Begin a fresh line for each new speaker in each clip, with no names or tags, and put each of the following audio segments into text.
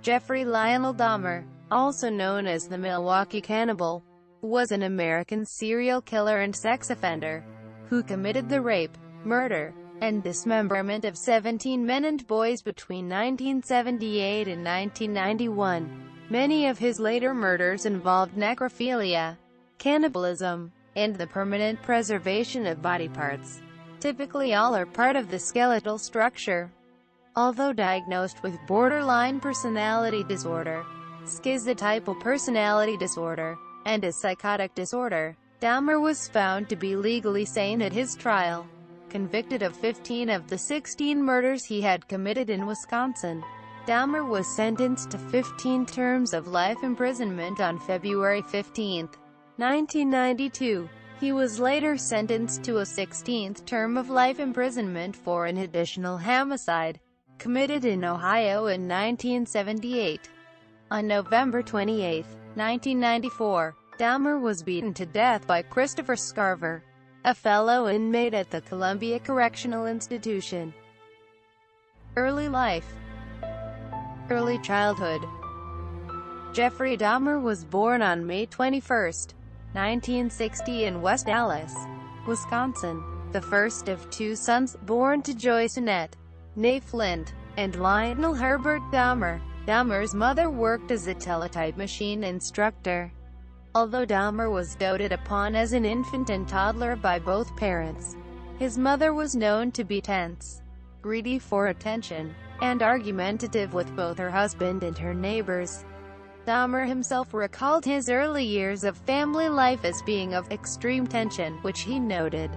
Jeffrey Lionel Dahmer, also known as the Milwaukee Cannibal, was an American serial killer and sex offender who committed the rape, murder, and dismemberment of 17 men and boys between 1978 and 1991. Many of his later murders involved necrophilia, cannibalism, and the permanent preservation of body parts. Typically all are part of the skeletal structure. Although diagnosed with borderline personality disorder, schizotypal personality disorder, and a psychotic disorder, Dahmer was found to be legally sane at his trial. Convicted of 15 of the 16 murders he had committed in Wisconsin, Dahmer was sentenced to 15 terms of life imprisonment on February 15, 1992. He was later sentenced to a 16th term of life imprisonment for an additional homicide committed in Ohio in 1978. On November 28, 1994, Dahmer was beaten to death by Christopher Scarver, a fellow inmate at the Columbia Correctional Institution. Early life. Early childhood. Jeffrey Dahmer was born on May 21, 1960 in West Allis, Wisconsin, the first of two sons, born to Joyce Annette, née Flint, and Lionel Herbert Dahmer. Dahmer's mother worked as a teletype machine instructor. Although Dahmer was doted upon as an infant and toddler by both parents, his mother was known to be tense, greedy for attention, and argumentative with both her husband and her neighbors. Dahmer himself recalled his early years of family life as being of extreme tension, which he noted,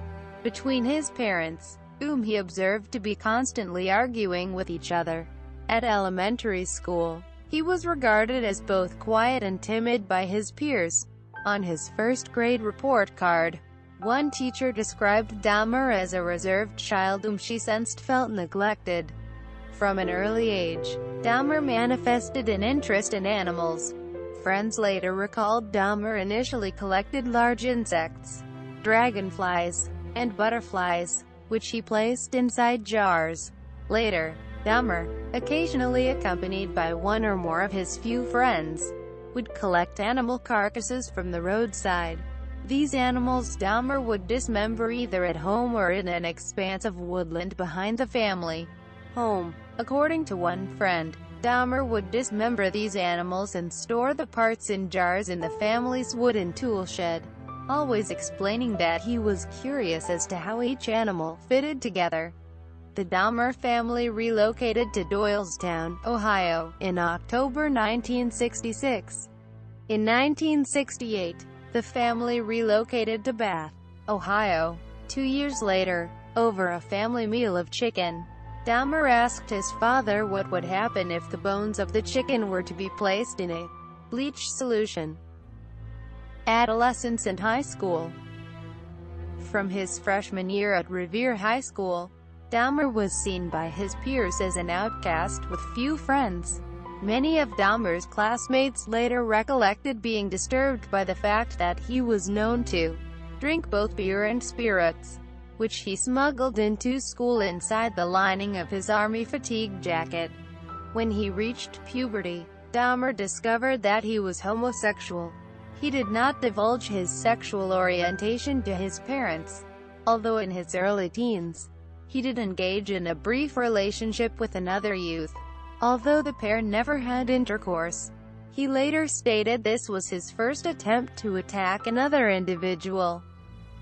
between his parents, whom he observed to be constantly arguing with each other. At elementary school, he was regarded as both quiet and timid by his peers. On his first grade report card, one teacher described Dahmer as a reserved child whom she sensed felt neglected. From an early age, Dahmer manifested an interest in animals. Friends later recalled Dahmer initially collected large insects, dragonflies, and butterflies, which he placed inside jars. Later, Dahmer, occasionally accompanied by one or more of his few friends, would collect animal carcasses from the roadside. These animals Dahmer would dismember either at home or in an expanse of woodland behind the family home. According to one friend, Dahmer would dismember these animals and store the parts in jars in the family's wooden tool shed, always explaining that he was curious as to how each animal fitted together. The Dahmer family relocated to Doylestown, Ohio, in October 1966. In 1968, the family relocated to Bath, Ohio. 2 years later, over a family meal of chicken, Dahmer asked his father what would happen if the bones of the chicken were to be placed in a bleach solution. Adolescents and high school. From his freshman year at Revere High School, Dahmer was seen by his peers as an outcast with few friends. Many of Dahmer's classmates later recollected being disturbed by the fact that he was known to drink both beer and spirits, which he smuggled into school inside the lining of his army fatigue jacket. When he reached puberty, Dahmer discovered that he was homosexual. He did not divulge his sexual orientation to his parents, although in his early teens, he did engage in a brief relationship with another youth. Although the pair never had intercourse, he later stated this was his first attempt to attack another individual.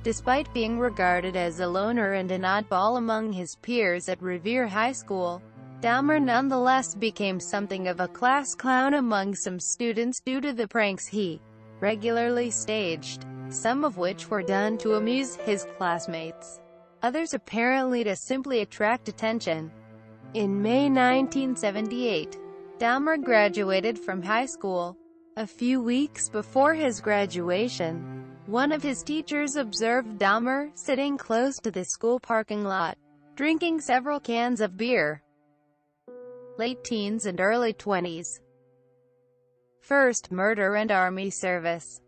Despite being regarded as a loner and an oddball among his peers at Revere High School, Dahmer nonetheless became something of a class clown among some students due to the pranks he regularly staged, some of which were done to amuse his classmates, others apparently to simply attract attention. In May 1978, Dahmer graduated from high school. A few weeks before his graduation, one of his teachers observed Dahmer sitting close to the school parking lot, drinking several cans of beer. Late teens and early 20s. First murder and army service.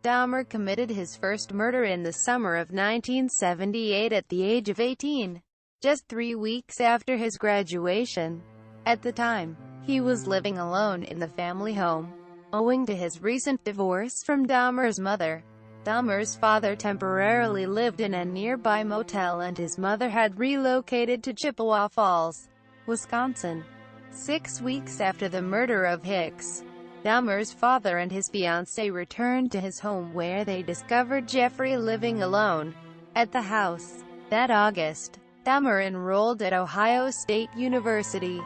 Dahmer committed his first murder in the summer of 1978 at the age of 18, just 3 weeks after his graduation. At the time, He was living alone in the family home, owing to his recent divorce from Dahmer's mother. Dahmer's father temporarily lived in a nearby motel and his mother had relocated to Chippewa Falls, Wisconsin. 6 weeks after the murder of Hicks, Dahmer's father and his fiancée returned to his home where they discovered Jeffrey living alone at the house. That August, Dahmer enrolled at Ohio State University,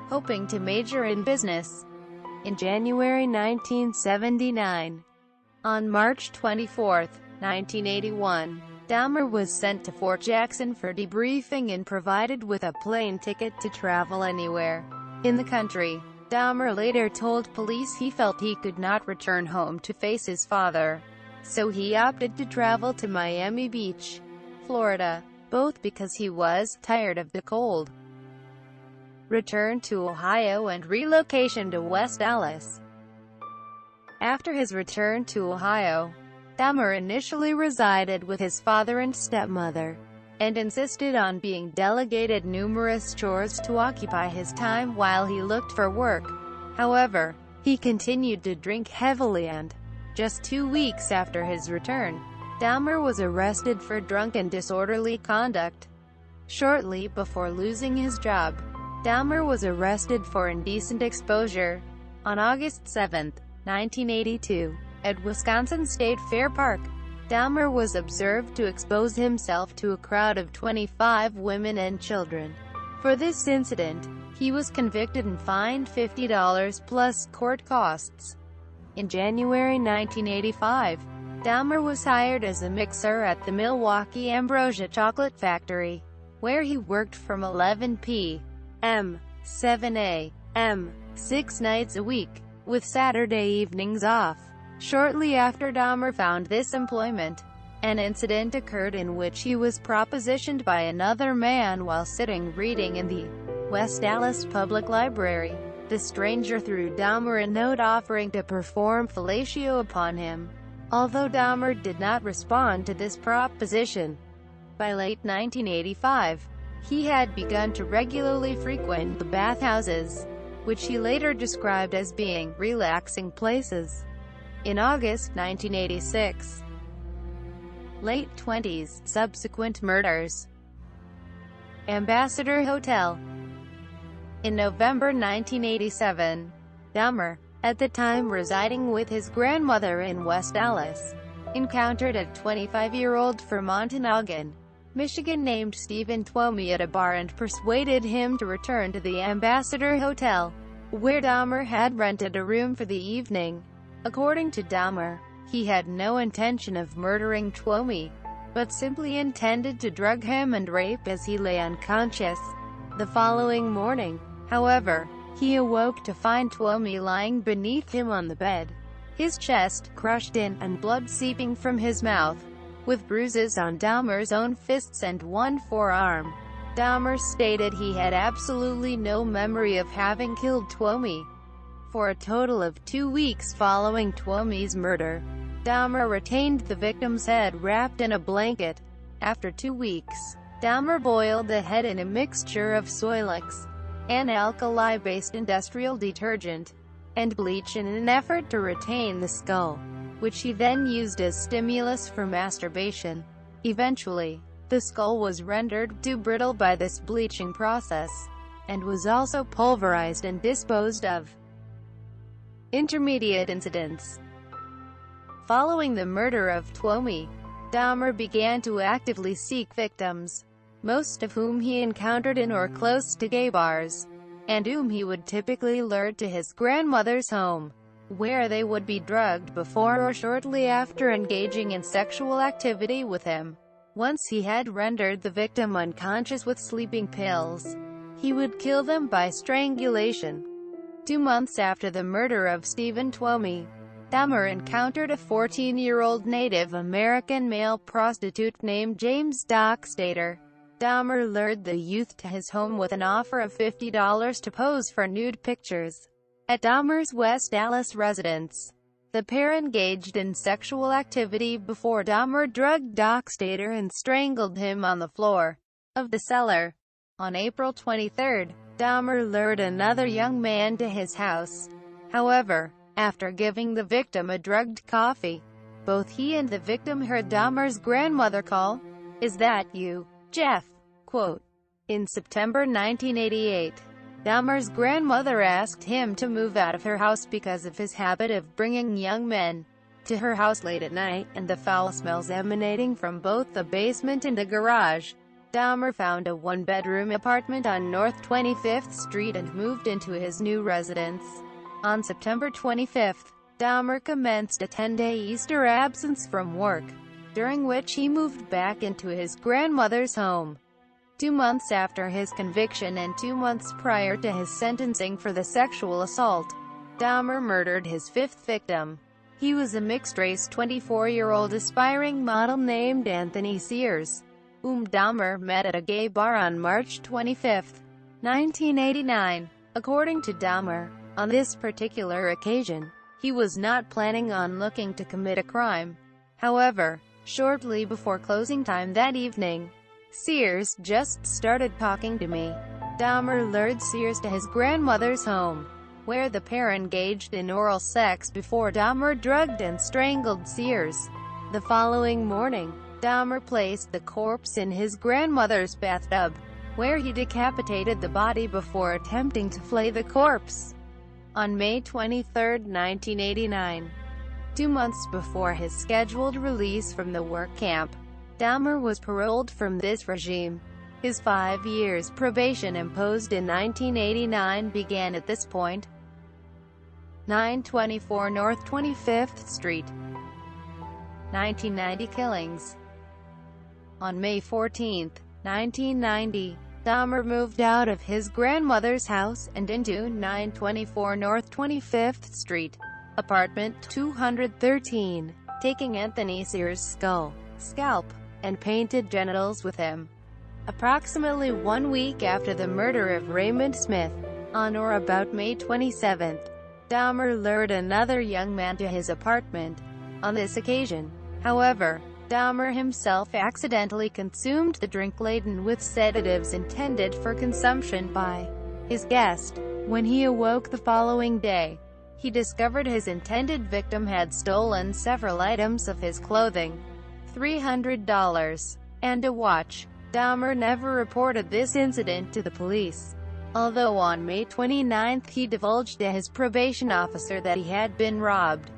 hoping to major in business. In January 1979. On March 24, 1981, Dahmer was sent to Fort Jackson for debriefing and provided with a plane ticket to travel anywhere in the country. Dahmer later told police he felt he could not return home to face his father, so he opted to travel to Miami Beach, Florida, both because he was tired of the cold. Return to Ohio and relocation to West Allis. After his return to Ohio, Dahmer initially resided with his father and stepmother, and insisted on being delegated numerous chores to occupy his time while he looked for work. However, he continued to drink heavily and, just 2 weeks after his return, Dahmer was arrested for drunken disorderly conduct. Shortly before losing his job, Dahmer was arrested for indecent exposure. On August 7, 1982, at Wisconsin State Fair Park, Dahmer was observed to expose himself to a crowd of 25 women and children. For this incident, he was convicted and fined $50 plus court costs. In January 1985, Dahmer was hired as a mixer at the Milwaukee Ambrosia Chocolate Factory, where he worked from 11 p.m. 7 a.m. 6 nights a week, with Saturday evenings off. Shortly after Dahmer found this employment, an incident occurred in which he was propositioned by another man while sitting reading in the West Allis Public Library. The stranger threw Dahmer a note offering to perform fellatio upon him, although Dahmer did not respond to this proposition. By late 1985, he had begun to regularly frequent the bathhouses, which he later described as being relaxing places. In August 1986. Late 20s, subsequent murders. Ambassador Hotel. In November 1987, Dahmer, at the time residing with his grandmother in West Allis, encountered a 25-year-old from Montonagon, Michigan named Stephen Twomey at a bar and persuaded him to return to the Ambassador Hotel, where Dahmer had rented a room for the evening. According to Dahmer, he had no intention of murdering Twomey, but simply intended to drug him and rape as he lay unconscious. The following morning, however, he awoke to find Twomey lying beneath him on the bed, his chest crushed in, and blood seeping from his mouth, with bruises on Dahmer's own fists and one forearm. Dahmer stated he had absolutely no memory of having killed Twomey. For a total of 2 weeks following Twomey's murder, Dahmer retained the victim's head wrapped in a blanket. After 2 weeks, Dahmer boiled the head in a mixture of Soilex, an alkali-based industrial detergent, and bleach in an effort to retain the skull, which he then used as stimulus for masturbation. Eventually, the skull was rendered too brittle by this bleaching process, and was also pulverized and disposed of. Intermediate incidents. Following the murder of Twomey, Dahmer began to actively seek victims, most of whom he encountered in or close to gay bars, and whom he would typically lure to his grandmother's home, where they would be drugged before or shortly after engaging in sexual activity with him. Once he had rendered the victim unconscious with sleeping pills, he would kill them by strangulation. 2 months after the murder of Stephen Twomey, Dahmer encountered a 14-year-old Native American male prostitute named James Dockstader. Dahmer lured the youth to his home with an offer of $50 to pose for nude pictures. At Dahmer's West Allis residence, the pair engaged in sexual activity before Dahmer drugged Dockstader and strangled him on the floor of the cellar. On April 23, Dahmer lured another young man to his house. However, after giving the victim a drugged coffee, both he and the victim heard Dahmer's grandmother call, "Is that you, Jeff?" Quote. In September 1988, Dahmer's grandmother asked him to move out of her house because of his habit of bringing young men to her house late at night, and the foul smells emanating from both the basement and the garage. Dahmer found a one-bedroom apartment on North 25th Street and moved into his new residence. On September 25th, Dahmer commenced a 10-day Easter absence from work, during which he moved back into his grandmother's home. 2 months after his conviction and 2 months prior to his sentencing for the sexual assault, Dahmer murdered his fifth victim. He was a mixed-race 24-year-old aspiring model named Anthony Sears, whom Dahmer met at a gay bar on March 25, 1989. According to Dahmer, on this particular occasion, he was not planning on looking to commit a crime. However, shortly before closing time that evening, "Sears just started talking to me." Dahmer lured Sears to his grandmother's home, where the pair engaged in oral sex before Dahmer drugged and strangled Sears. The following morning, Dahmer placed the corpse in his grandmother's bathtub, where he decapitated the body before attempting to flay the corpse. On May 23, 1989, 2 months before his scheduled release from the work camp, Dahmer was paroled from this regime. His 5 years probation imposed in 1989 began at this point. 924 North 25th Street. 1990 killings. On May 14, 1990, Dahmer moved out of his grandmother's house and into 924 North 25th Street, apartment 213, taking Anthony Sears' skull, scalp, and painted genitals with him. Approximately 1 week after the murder of Raymond Smith, on or about May 27, Dahmer lured another young man to his apartment. On this occasion, however, Dahmer himself accidentally consumed the drink laden with sedatives intended for consumption by his guest. When he awoke the following day, he discovered his intended victim had stolen several items of his clothing, $300, and a watch. Dahmer never reported this incident to the police, although on May 29 he divulged to his probation officer that he had been robbed.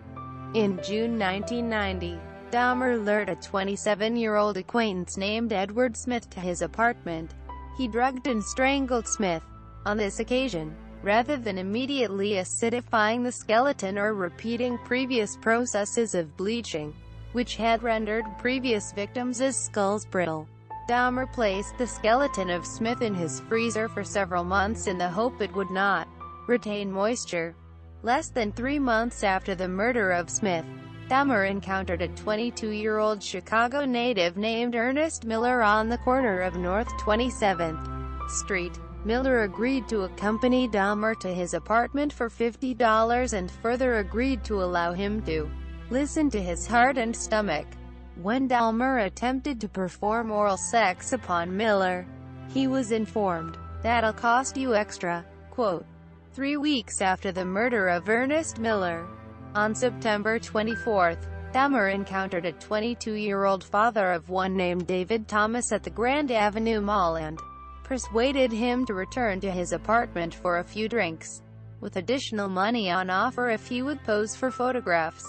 In June 1990, Dahmer lured a 27-year-old acquaintance named Edward Smith to his apartment. He drugged and strangled Smith. On this occasion, rather than immediately acidifying the skeleton or repeating previous processes of bleaching, which had rendered previous victims' skulls brittle, Dahmer placed the skeleton of Smith in his freezer for several months in the hope it would not retain moisture. Less than 3 months after the murder of Smith, Dahmer encountered a 22-year-old Chicago native named Ernest Miller on the corner of North 27th Street. Miller agreed to accompany Dahmer to his apartment for $50 and further agreed to allow him to listen to his heart and stomach. When Dahmer attempted to perform oral sex upon Miller, he was informed, "That'll cost you extra." Quote. 3 weeks after the murder of Ernest Miller, on September 24, Dahmer encountered a 22-year-old father of one named David Thomas at the Grand Avenue Mall and persuaded him to return to his apartment for a few drinks, with additional money on offer if he would pose for photographs.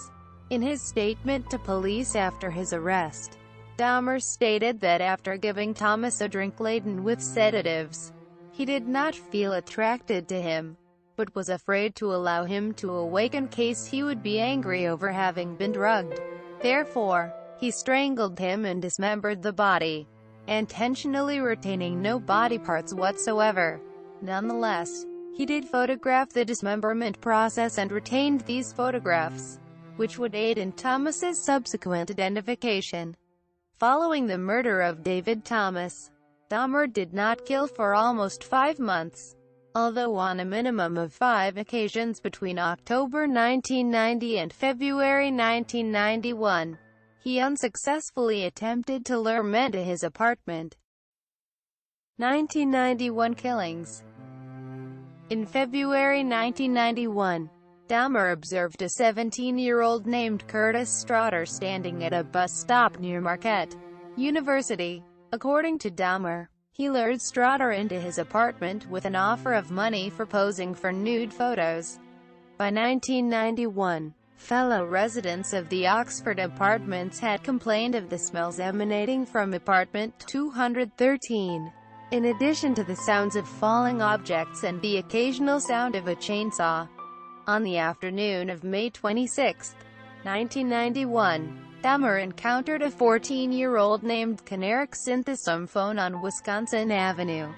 In his statement to police after his arrest, Dahmer stated that after giving Thomas a drink laden with sedatives, he did not feel attracted to him, but was afraid to allow him to awake in case he would be angry over having been drugged. Therefore, he strangled him and dismembered the body, intentionally retaining no body parts whatsoever. Nonetheless, he did photograph the dismemberment process and retained these photographs, which would aid in Thomas's subsequent identification. Following the murder of David Thomas, Dahmer did not kill for almost 5 months. Although on a minimum of 5 occasions between October 1990 and February 1991, he unsuccessfully attempted to lure men to his apartment. 1991 killings. In February 1991, Dahmer observed a 17-year-old named Curtis Straughter standing at a bus stop near Marquette University. According to Dahmer, he lured Straughter into his apartment with an offer of money for posing for nude photos. By 1991, fellow residents of the Oxford apartments had complained of the smells emanating from apartment 213. In addition to the sounds of falling objects and the occasional sound of a chainsaw. On the afternoon of May 26, 1991, Dahmer encountered a 14-year-old named Kenerick Synthesome on Wisconsin Avenue.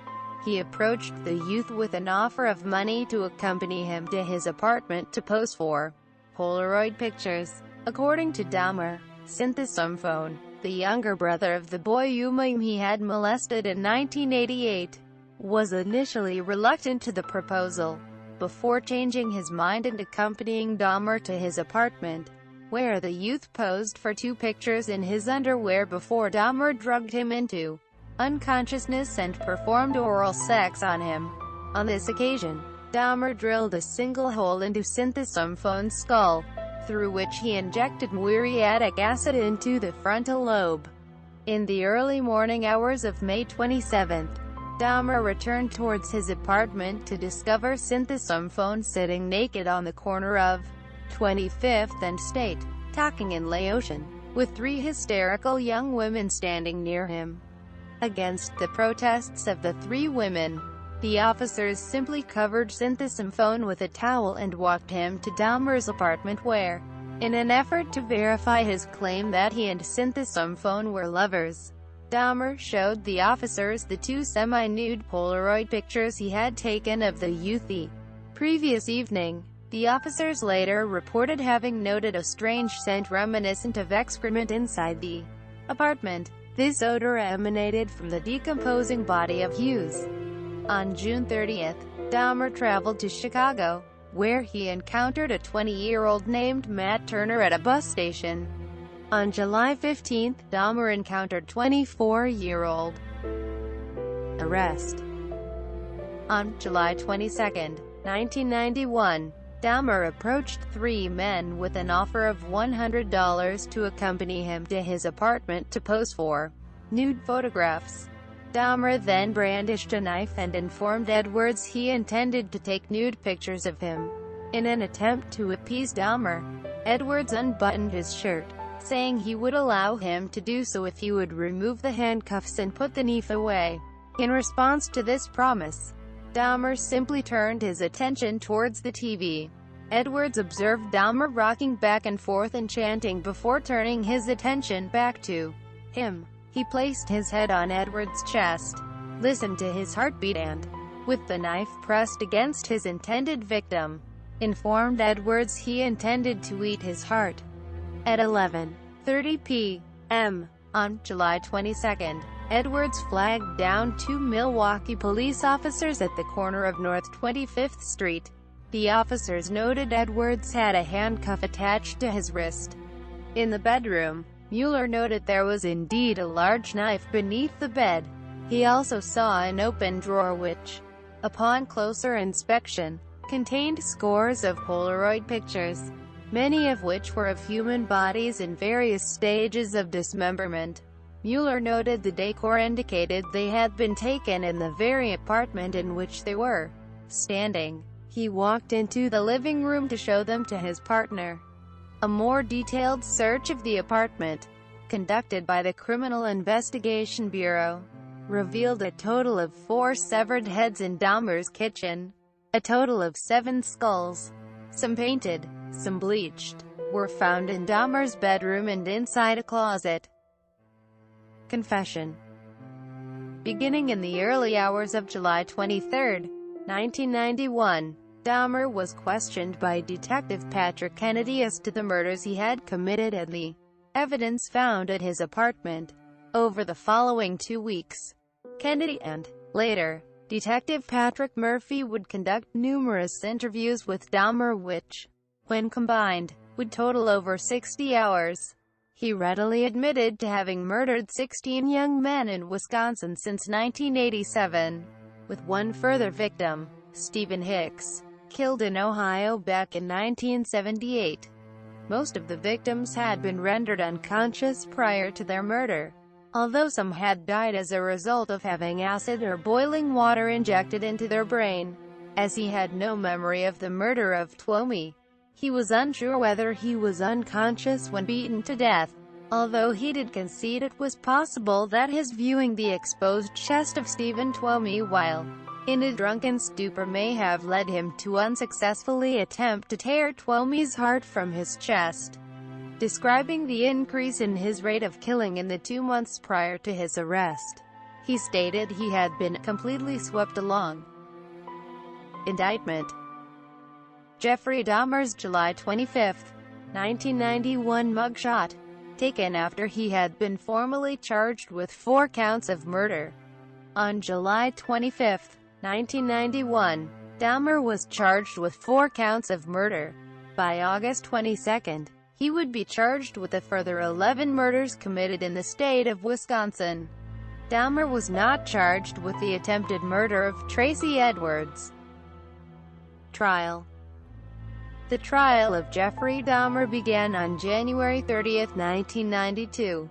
He approached the youth with an offer of money to accompany him to his apartment to pose for Polaroid pictures. According to Dahmer, Synthesome, the younger brother of the boy whom he had molested in 1988, was initially reluctant to the proposal, before changing his mind and accompanying Dahmer to his apartment, where the youth posed for 2 pictures in his underwear before Dahmer drugged him into unconsciousness and performed oral sex on him. On this occasion, Dahmer drilled a single hole into Synthesome's skull, through which he injected muriatic acid into the frontal lobe. In the early morning hours of May 27, Dahmer returned towards his apartment to discover Synthesome sitting naked on the corner of 25th and State, talking in Laotian, with 3 hysterical young women standing near him. Against the protests of the 3 women, the officers simply covered Synthesome with a towel and walked him to Dahmer's apartment where, in an effort to verify his claim that he and Synthesome were lovers, Dahmer showed the officers the 2 semi-nude Polaroid pictures he had taken of the youth the previous evening. The officers later reported having noted a strange scent reminiscent of excrement inside the apartment. This odor emanated from the decomposing body of Hughes. On June 30, Dahmer traveled to Chicago, where he encountered a 20-year-old named Matt Turner at a bus station. On July 15, Dahmer encountered 24-year-old arrest. On July 22, 1991, Dahmer approached 3 men with an offer of $100 to accompany him to his apartment to pose for nude photographs. Dahmer then brandished a knife and informed Edwards he intended to take nude pictures of him. In an attempt to appease Dahmer, Edwards unbuttoned his shirt, saying he would allow him to do so if he would remove the handcuffs and put the knife away. In response to this promise, Dahmer simply turned his attention towards the TV. Edwards observed Dahmer rocking back and forth and chanting before turning his attention back to him. He placed his head on Edwards' chest, listened to his heartbeat and, with the knife pressed against his intended victim, informed Edwards he intended to eat his heart. At 11:30 p.m. on July 22, Edwards flagged down 2 Milwaukee police officers at the corner of North 25th Street. The officers noted Edwards had a handcuff attached to his wrist. In the bedroom, Mueller noted there was indeed a large knife beneath the bed. He also saw an open drawer which, upon closer inspection, contained scores of Polaroid pictures, many of which were of human bodies in various stages of dismemberment. Mueller noted the decor indicated they had been taken in the very apartment in which they were standing. He walked into the living room to show them to his partner. A more detailed search of the apartment, conducted by the Criminal Investigation Bureau, revealed a total of 4 severed heads in Dahmer's kitchen. A total of 7 skulls, some painted, some bleached, were found in Dahmer's bedroom and inside a closet. Confession. Beginning in the early hours of July 23, 1991, Dahmer was questioned by Detective Patrick Kennedy as to the murders he had committed and the evidence found at his apartment. Over the following 2 weeks, Kennedy and, later, Detective Patrick Murphy would conduct numerous interviews with Dahmer which, when combined, would total over 60 hours. He readily admitted to having murdered 16 young men in Wisconsin since 1987, with one further victim, Stephen Hicks, killed in Ohio back in 1978. Most of the victims had been rendered unconscious prior to their murder, although some had died as a result of having acid or boiling water injected into their brain. As he had no memory of the murder of Twomey, he was unsure whether he was unconscious when beaten to death, although he did concede it was possible that his viewing the exposed chest of Stephen Twomey while in a drunken stupor may have led him to unsuccessfully attempt to tear Twomey's heart from his chest. Describing the increase in his rate of killing in the 2 months prior to his arrest, he stated he had been completely swept along. Indictment. Jeffrey Dahmer's July 25, 1991 mugshot, taken after he had been formally charged with 4 counts of murder. On July 25, 1991, Dahmer was charged with 4 counts of murder. By August 22, he would be charged with a further 11 murders committed in the state of Wisconsin. Dahmer was not charged with the attempted murder of Tracy Edwards. Trial. The trial of Jeffrey Dahmer began on January 30, 1992.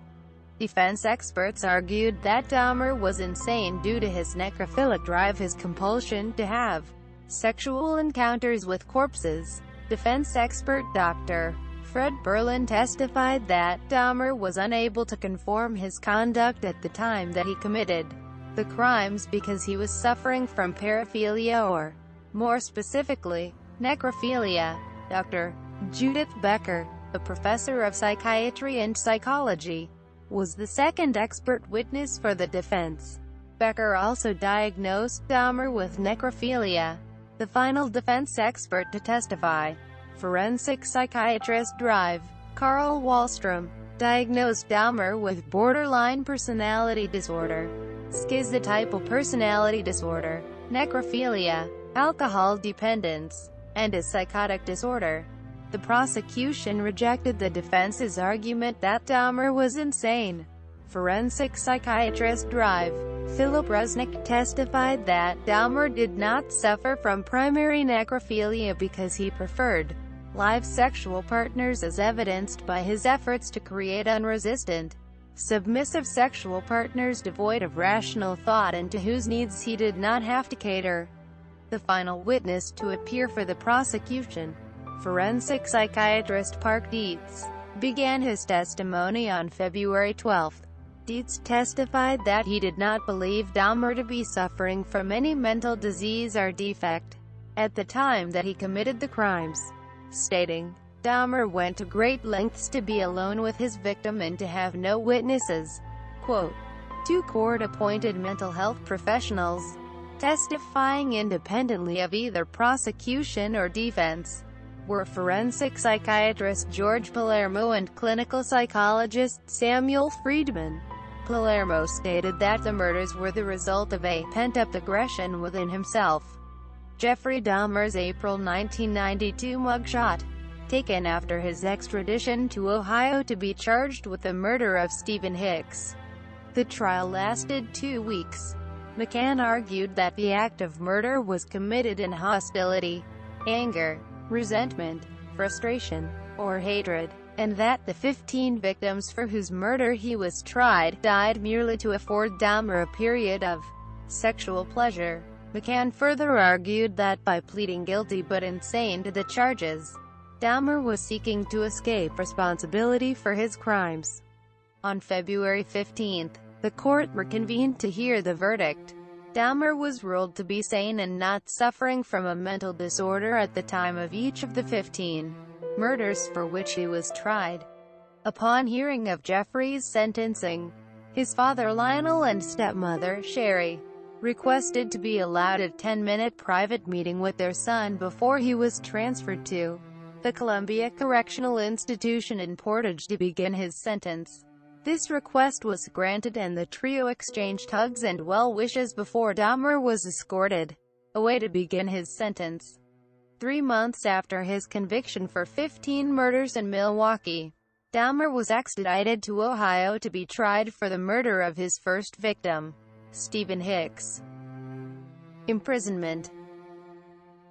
Defense experts argued that Dahmer was insane due to his necrophilic drive, his compulsion to have sexual encounters with corpses. Defense expert Dr. Fred Berlin testified that Dahmer was unable to conform his conduct at the time that he committed the crimes because he was suffering from paraphilia, or, more specifically, necrophilia. Dr. Judith Becker, a professor of psychiatry and psychology, was the second expert witness for the defense. Becker also diagnosed Dahmer with necrophilia. The final defense expert to testify, forensic psychiatrist Carl Wallstrom, diagnosed Dahmer with borderline personality disorder, schizotypal personality disorder, necrophilia, alcohol dependence, and a psychotic disorder. The prosecution rejected the defense's argument that Dahmer was insane. Forensic psychiatrist Philip Resnick testified that Dahmer did not suffer from primary necrophilia because he preferred live sexual partners, as evidenced by his efforts to create unresistant, submissive sexual partners devoid of rational thought and to whose needs he did not have to cater. The final witness to appear for the prosecution, forensic psychiatrist Park Dietz, began his testimony on February 12. Dietz testified that he did not believe Dahmer to be suffering from any mental disease or defect at the time that he committed the crimes, stating, "Dahmer went to great lengths to be alone with his victim and to have no witnesses." Quote, 2 court-appointed mental health professionals, testifying independently of either prosecution or defense, were forensic psychiatrist Jorge Palermo and clinical psychologist Samuel Friedman. Palermo stated that the murders were the result of a pent-up aggression within himself. Jeffrey Dahmer's April 1992 mugshot, taken after his extradition to Ohio to be charged with the murder of Stephen Hicks. The trial lasted 2 weeks. McCann argued that the act of murder was committed in hostility, anger, resentment, frustration, or hatred, and that the 15 victims for whose murder he was tried died merely to afford Dahmer a period of sexual pleasure. McCann further argued that by pleading guilty but insane to the charges, Dahmer was seeking to escape responsibility for his crimes. On February 15, the court reconvened to hear the verdict. Dahmer was ruled to be sane and not suffering from a mental disorder at the time of each of the 15 murders for which he was tried. Upon hearing of Jeffrey's sentencing, his father Lionel and stepmother Sherry requested to be allowed a 10-minute private meeting with their son before he was transferred to the Columbia Correctional Institution in Portage to begin his sentence. This request was granted and the trio exchanged hugs and well wishes before Dahmer was escorted away to begin his sentence. 3 months after his conviction for 15 murders in Milwaukee, Dahmer was extradited to Ohio to be tried for the murder of his first victim, Stephen Hicks. Imprisonment.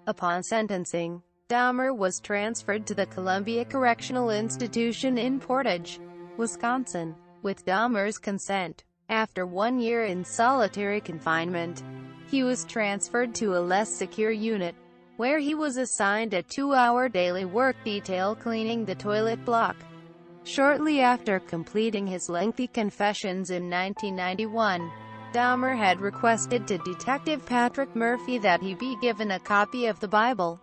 Upon sentencing, Dahmer was transferred to the Columbia Correctional Institution in Portage, Wisconsin, with Dahmer's consent. After 1 year in solitary confinement, he was transferred to a less secure unit, where he was assigned a 2-hour daily work detail cleaning the toilet block. Shortly after completing his lengthy confessions in 1991, Dahmer had requested to Detective Patrick Murphy that he be given a copy of the Bible.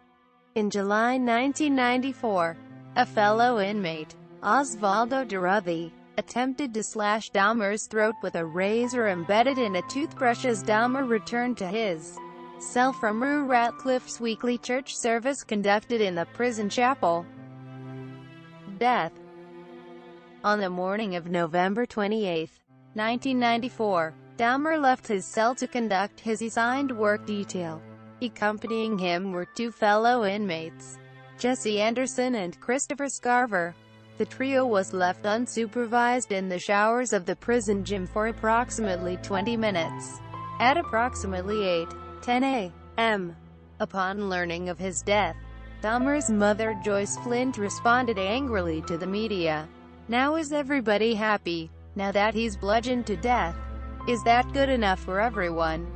In July 1994, a fellow inmate, Osvaldo Durruti, attempted to slash Dahmer's throat with a razor embedded in a toothbrush as Dahmer returned to his cell from Rue Ratcliffe's weekly church service conducted in the prison chapel. Death. On the morning of November 28, 1994, Dahmer left his cell to conduct his assigned work detail. Accompanying him were 2 fellow inmates, Jesse Anderson and Christopher Scarver. The trio was left unsupervised in the showers of the prison gym for approximately 20 minutes. At approximately 8:10 a.m., upon learning of his death, Dahmer's mother Joyce Flint responded angrily to the media. "Now is everybody happy, now that he's bludgeoned to death? Is that good enough for everyone?"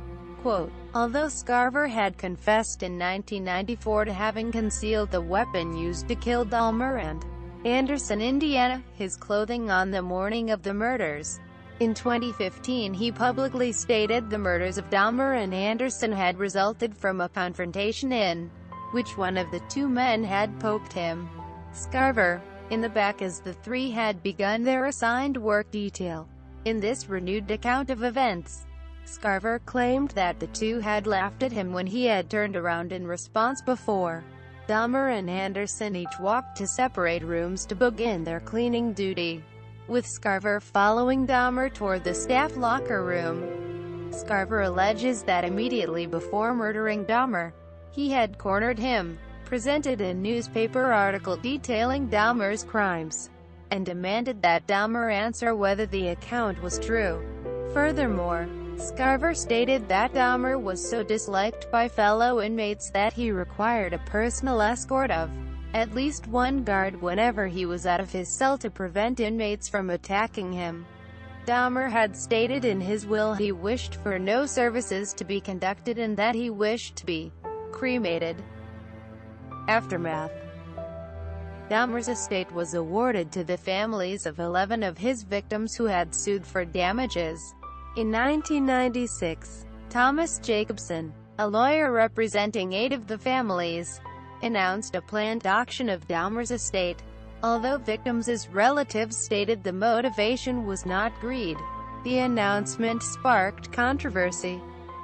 Quote, although Scarver had confessed in 1994 to having concealed the weapon used to kill Dahmer and Anderson, Indiana, his clothing on the morning of the murders. In 2015 he publicly stated the murders of Dahmer and Anderson had resulted from a confrontation in which one of the 2 men had poked him, Scarver, in the back as the 3 had begun their assigned work detail. In this renewed account of events, Scarver claimed that the 2 had laughed at him when he had turned around in response before Dahmer and Anderson each walked to separate rooms to begin their cleaning duty, with Scarver following Dahmer toward the staff locker room. Scarver alleges that immediately before murdering Dahmer, he had cornered him, presented a newspaper article detailing Dahmer's crimes, and demanded that Dahmer answer whether the account was true. Furthermore, Scarver stated that Dahmer was so disliked by fellow inmates that he required a personal escort of at least 1 guard whenever he was out of his cell to prevent inmates from attacking him. Dahmer had stated in his will he wished for no services to be conducted and that he wished to be cremated. Aftermath. Dahmer's estate was awarded to the families of 11 of his victims who had sued for damages. In 1996, Thomas Jacobson, a lawyer representing 8 of the families, announced a planned auction of Dahmer's estate. Although victims' relatives stated the motivation was not greed, the announcement sparked controversy.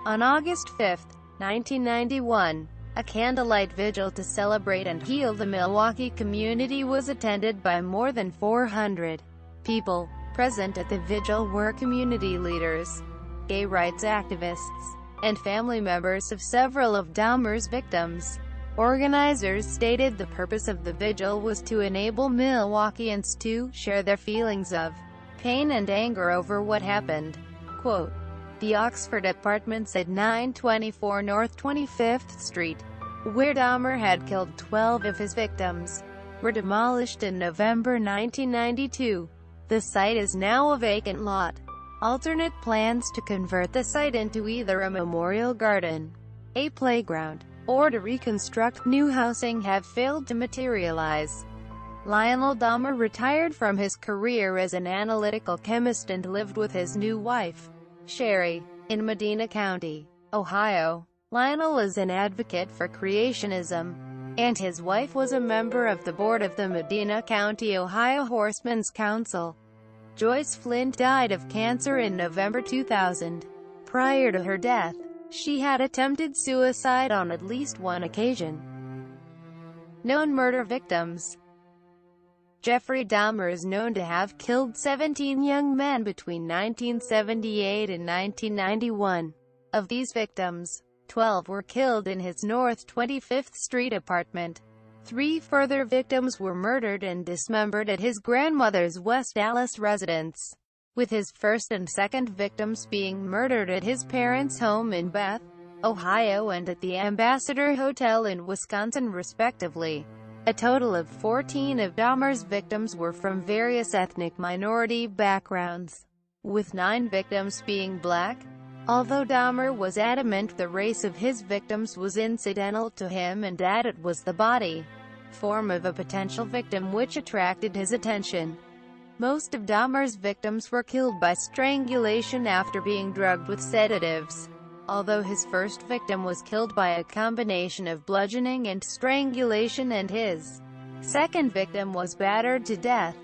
On August 5, 1991, a candlelight vigil to celebrate and heal the Milwaukee community was attended by more than 400 people. Present at the vigil were community leaders, gay rights activists, and family members of several of Dahmer's victims. Organizers stated the purpose of the vigil was to enable Milwaukeeans to share their feelings of pain and anger over what happened. Quote, the Oxford Apartments at 924 North 25th Street, where Dahmer had killed 12 of his victims, were demolished in November 1992. The site is now a vacant lot. Alternate plans to convert the site into either a memorial garden, a playground, or to reconstruct new housing have failed to materialize. Lionel Dahmer retired from his career as an analytical chemist and lived with his new wife, Sherry, in Medina County, Ohio. Lionel is an advocate for creationism, and his wife was a member of the board of the Medina County, Ohio Horsemen's Council. Joyce Flint died of cancer in November 2000. Prior to her death, she had attempted suicide on at least 1 occasion. Known murder victims. Jeffrey Dahmer is known to have killed 17 young men between 1978 and 1991. Of these victims, 12 were killed in his North 25th Street apartment. 3 further victims were murdered and dismembered at his grandmother's West Allis residence, with his first and second victims being murdered at his parents' home in Beth Ohio and at the Ambassador Hotel in Wisconsin respectively. A total of 14 of Dahmer's victims were from various ethnic minority backgrounds, with 9 victims being black. Although Dahmer was adamant the race of his victims was incidental to him and that it was the body form of a potential victim which attracted his attention. Most of Dahmer's victims were killed by strangulation after being drugged with sedatives, although his first victim was killed by a combination of bludgeoning and strangulation and his second victim was battered to death,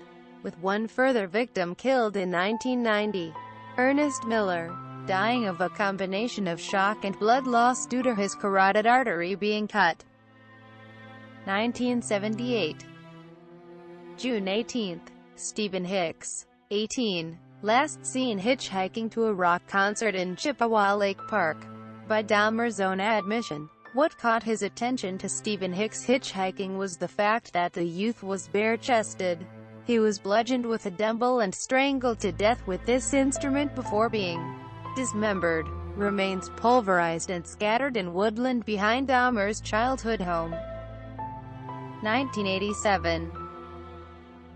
with one further victim killed in 1990. Ernest Miller, dying of a combination of shock and blood loss due to his carotid artery being cut. 1978. June 18. Stephen Hicks, 18, last seen hitchhiking to a rock concert in Chippewa Lake Park. By Dahmer's own admission, what caught his attention to Stephen Hicks hitchhiking was the fact that the youth was bare-chested. He was bludgeoned with a dumbbell and strangled to death with this instrument before being dismembered, remains pulverized and scattered in woodland behind Dahmer's childhood home. 1987.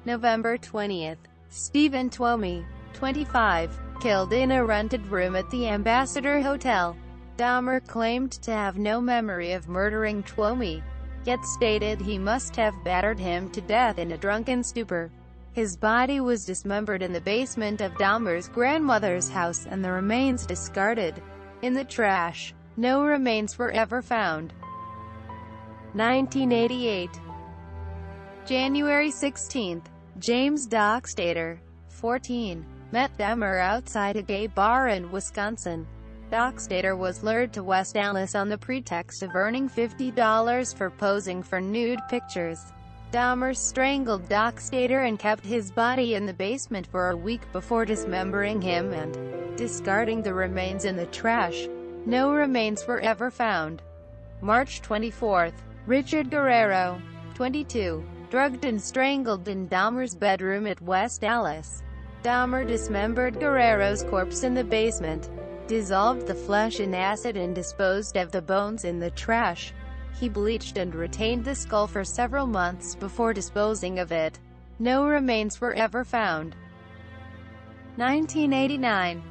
November 20th. Stephen Twomey, 25, killed in a rented room at the Ambassador Hotel. Dahmer claimed to have no memory of murdering Twomey, yet stated he must have battered him to death in a drunken stupor. His body was dismembered in the basement of Dahmer's grandmother's house and the remains discarded in the trash. No remains were ever found. 1988. January 16th. James Dockstader, 14, met Dahmer outside a gay bar in Wisconsin. Dockstader was lured to West Allis on the pretext of earning $50 for posing for nude pictures. Dahmer strangled Dockstader and kept his body in the basement for a week before dismembering him and discarding the remains in the trash. No remains were ever found. March 24th. Richard Guerrero, 22, drugged and strangled in Dahmer's bedroom at West Allis. Dahmer dismembered Guerrero's corpse in the basement, dissolved the flesh in acid and disposed of the bones in the trash. He bleached and retained the skull for several months before disposing of it. No remains were ever found. 1989.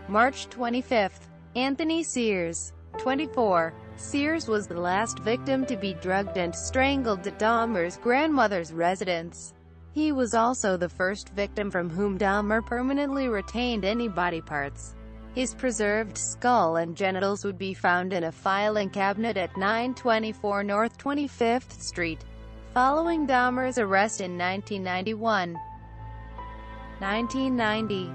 March 25th. Anthony Sears, 24. Sears was the last victim to be drugged and strangled at Dahmer's grandmother's residence. He was also the first victim from whom Dahmer permanently retained any body parts. His preserved skull and genitals would be found in a filing cabinet at 924 North 25th Street, following Dahmer's arrest in 1991. 1990.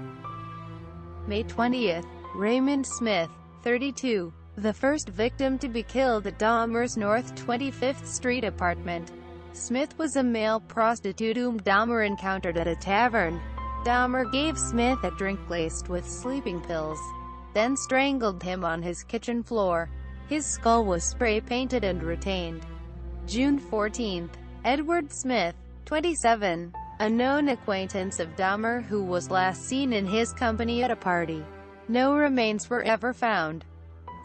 May 20th. Raymond Smith, 32. The first victim to be killed at Dahmer's North 25th Street apartment. Smith was a male prostitute whom Dahmer encountered at a tavern. Dahmer gave Smith a drink laced with sleeping pills, then strangled him on his kitchen floor. His skull was spray-painted and retained. June 14th. Edward Smith, 27, a known acquaintance of Dahmer who was last seen in his company at a party. No remains were ever found.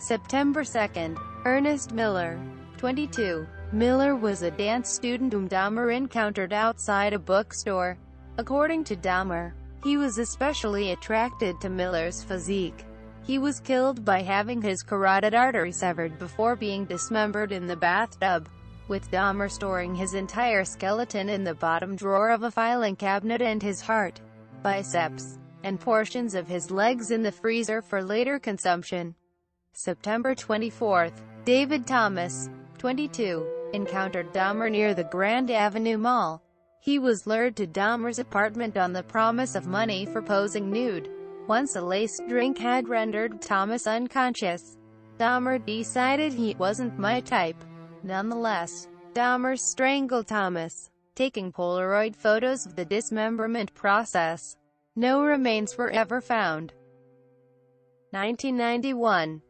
September 2nd. Ernest Miller, 22. Miller was a dance student whom Dahmer encountered outside a bookstore. According to Dahmer, he was especially attracted to Miller's physique. He was killed by having his carotid artery severed before being dismembered in the bathtub, with Dahmer storing his entire skeleton in the bottom drawer of a filing cabinet and his heart, biceps, and portions of his legs in the freezer for later consumption. September 24th. David Thomas, 22, encountered Dahmer near the Grand Avenue Mall. He was lured to Dahmer's apartment on the promise of money for posing nude. Once a laced drink had rendered Thomas unconscious, Dahmer decided he wasn't my type. Nonetheless, Dahmer strangled Thomas, taking Polaroid photos of the dismemberment process. No remains were ever found. 1991.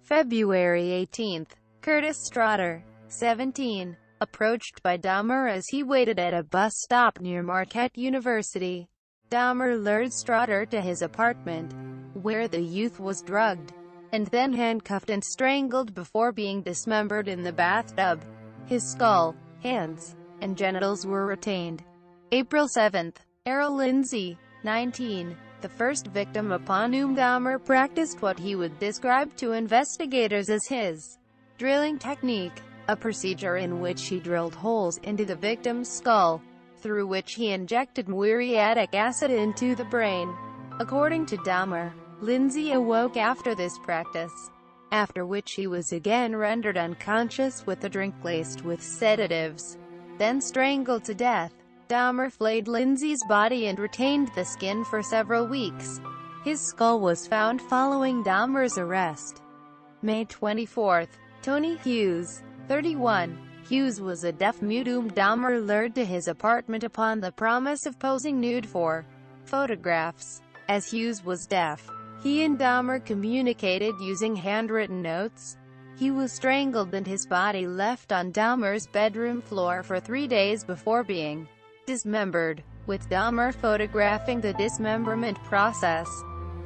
February 18th. Curtis Strotter, 17, approached by Dahmer as he waited at a bus stop near Marquette University. Dahmer lured Strotter to his apartment, where the youth was drugged and then handcuffed and strangled before being dismembered in the bathtub. His skull, hands, and genitals were retained. April 7. Errol Lindsay, 19, the first victim upon whom Dahmer practiced what he would describe to investigators as his drilling technique, a procedure in which he drilled holes into the victim's skull, through which he injected muriatic acid into the brain. According to Dahmer, Lindsay awoke after this practice, after which he was again rendered unconscious with a drink laced with sedatives, then strangled to death. Dahmer flayed Lindsay's body and retained the skin for several weeks. His skull was found following Dahmer's arrest. May 24. Tony Hughes, 31. Hughes was a deaf-mute whom Dahmer lured to his apartment upon the promise of posing nude for photographs. As Hughes was deaf, he and Dahmer communicated using handwritten notes. He was strangled and his body left on Dahmer's bedroom floor for 3 days before being dismembered, with Dahmer photographing the dismemberment process.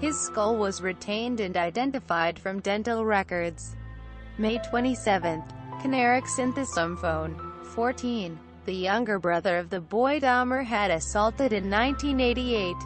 His skull was retained and identified from dental records. May 27. Caneric synthesophone, 14. The younger brother of the boy Dahmer had assaulted in 1988.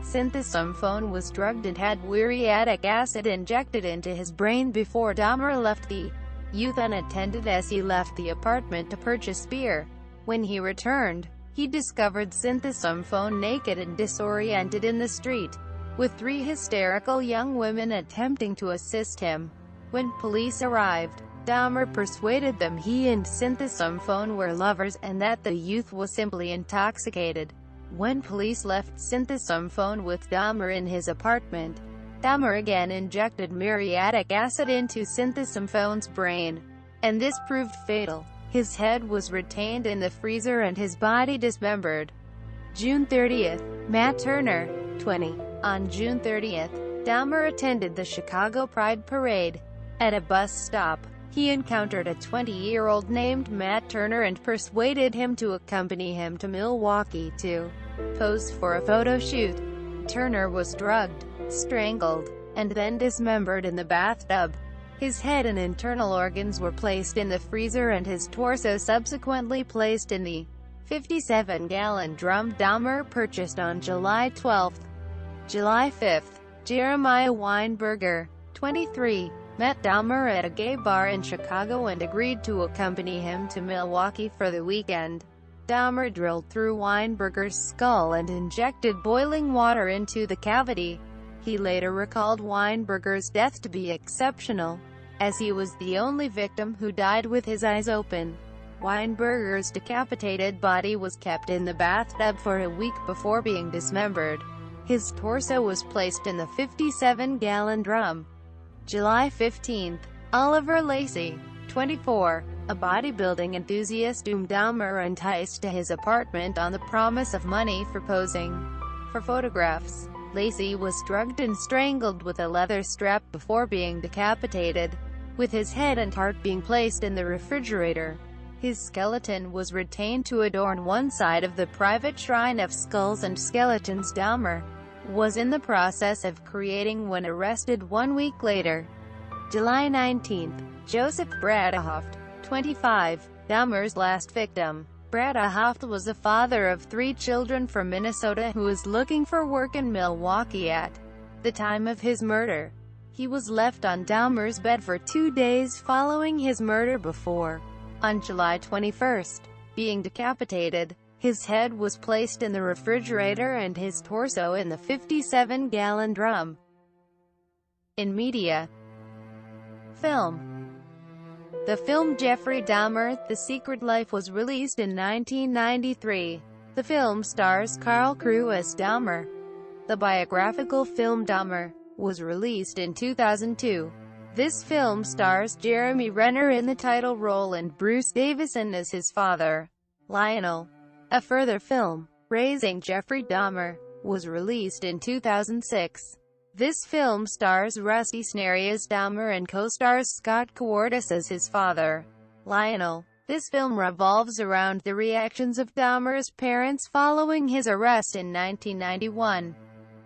Synthesophone was drugged and had muriatic acid injected into his brain before Dahmer left the youth unattended as he left the apartment to purchase beer. When he returned, he discovered Synthesophone naked and disoriented in the street, with 3 hysterical young women attempting to assist him. When police arrived, Dahmer persuaded them he and Synthesophone were lovers and that the youth was simply intoxicated. When police left Synthesophone with Dahmer in his apartment, Dahmer again injected muriatic acid into Synthesophone's brain, and this proved fatal. His head was retained in the freezer and his body dismembered. June 30. Matt Turner, 20. On June 30, Dahmer attended the Chicago Pride Parade. At a bus stop, he encountered a 20-year-old named Matt Turner and persuaded him to accompany him to Milwaukee to pose for a photo shoot. Turner was drugged, strangled, and then dismembered in the bathtub. His head and internal organs were placed in the freezer and his torso subsequently placed in the 57-gallon drum Dahmer purchased on July 12. July 5. Jeremiah Weinberger, 23, met Dahmer at a gay bar in Chicago and agreed to accompany him to Milwaukee for the weekend. Dahmer drilled through Weinberger's skull and injected boiling water into the cavity. He later recalled Weinberger's death to be exceptional, as he was the only victim who died with his eyes open. Weinberger's decapitated body was kept in the bathtub for a week before being dismembered. His torso was placed in the 57-gallon drum. July 15. Oliver Lacey, 24, a bodybuilding enthusiast whom Dahmer enticed to his apartment on the promise of money for posing for photographs. Lacey was drugged and strangled with a leather strap before being decapitated, with his head and heart being placed in the refrigerator. His skeleton was retained to adorn one side of the private shrine of skulls and skeletons Dahmer was in the process of creating when arrested 1 week later. July 19. Joseph Bradahoft, 25, Dahmer's last victim. Bradahoft was a father of 3 children from Minnesota who was looking for work in Milwaukee at the time of his murder. He was left on Dahmer's bed for 2 days following his murder before, on July 21, being decapitated. His head was placed in the refrigerator and his torso in the 57-gallon drum. In media. Film. The film Jeffrey Dahmer, The Secret Life was released in 1993. The film stars Carl Crew as Dahmer. The biographical film Dahmer was released in 2002. This film stars Jeremy Renner in the title role and Bruce Davison as his father, Lionel. A further film, Raising Jeffrey Dahmer, was released in 2006. This film stars Rusty Snary as Dahmer and co-stars Scott Cowardis as his father, Lionel. This film revolves around the reactions of Dahmer's parents following his arrest in 1991.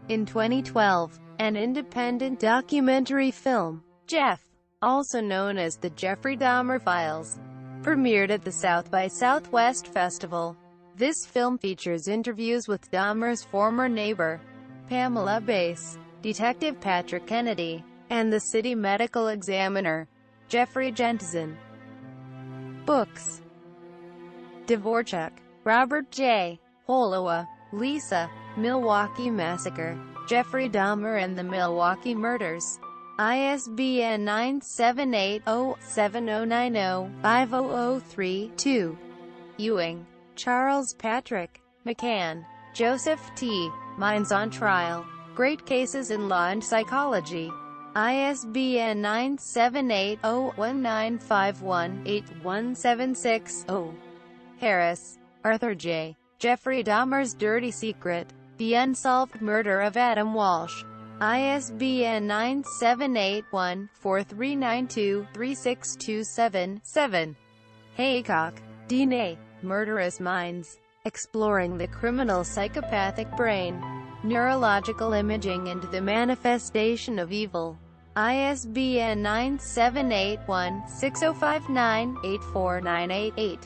In 2012, an independent documentary film, Jeff, also known as the Jeffrey Dahmer Files, premiered at the South by Southwest Festival. This film features interviews with Dahmer's former neighbor, Pamela Bass, Detective Patrick Kennedy, and the city medical examiner, Jeffrey Jensen. Books: Dvorak, Robert J. Holowa, Lisa, Milwaukee Massacre, Jeffrey Dahmer and the Milwaukee Murders. ISBN 978-0-7090-5003-2. Ewing, Charles Patrick, McCann, Joseph T. Minds on Trial. Great Cases in Law and Psychology. ISBN 978-0-1951-8176-0. Harris, Arthur J. Jeffrey Dahmer's Dirty Secret. The Unsolved Murder of Adam Walsh. ISBN 978-1-4392-3627-7. Haycock, Dean A. Murderous Minds. Exploring the Criminal Psychopathic Brain. Neurological Imaging and the Manifestation of Evil. ISBN 978-1-6059-84988.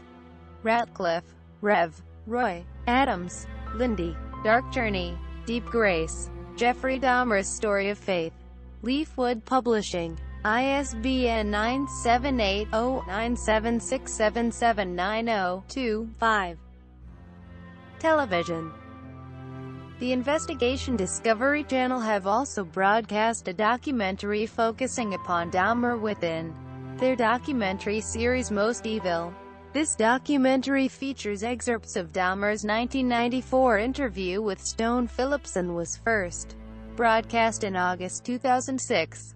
Ratcliffe, Rev. Roy, Adams, Lindy. Dark Journey, Deep Grace. Jeffrey Dahmer's Story of Faith. Leafwood Publishing. ISBN 978-0-9767790-2-5. Television. The Investigation Discovery Channel have also broadcast a documentary focusing upon Dahmer within their documentary series Most Evil. This documentary features excerpts of Dahmer's 1994 interview with Stone Phillips and was first broadcast in August 2006.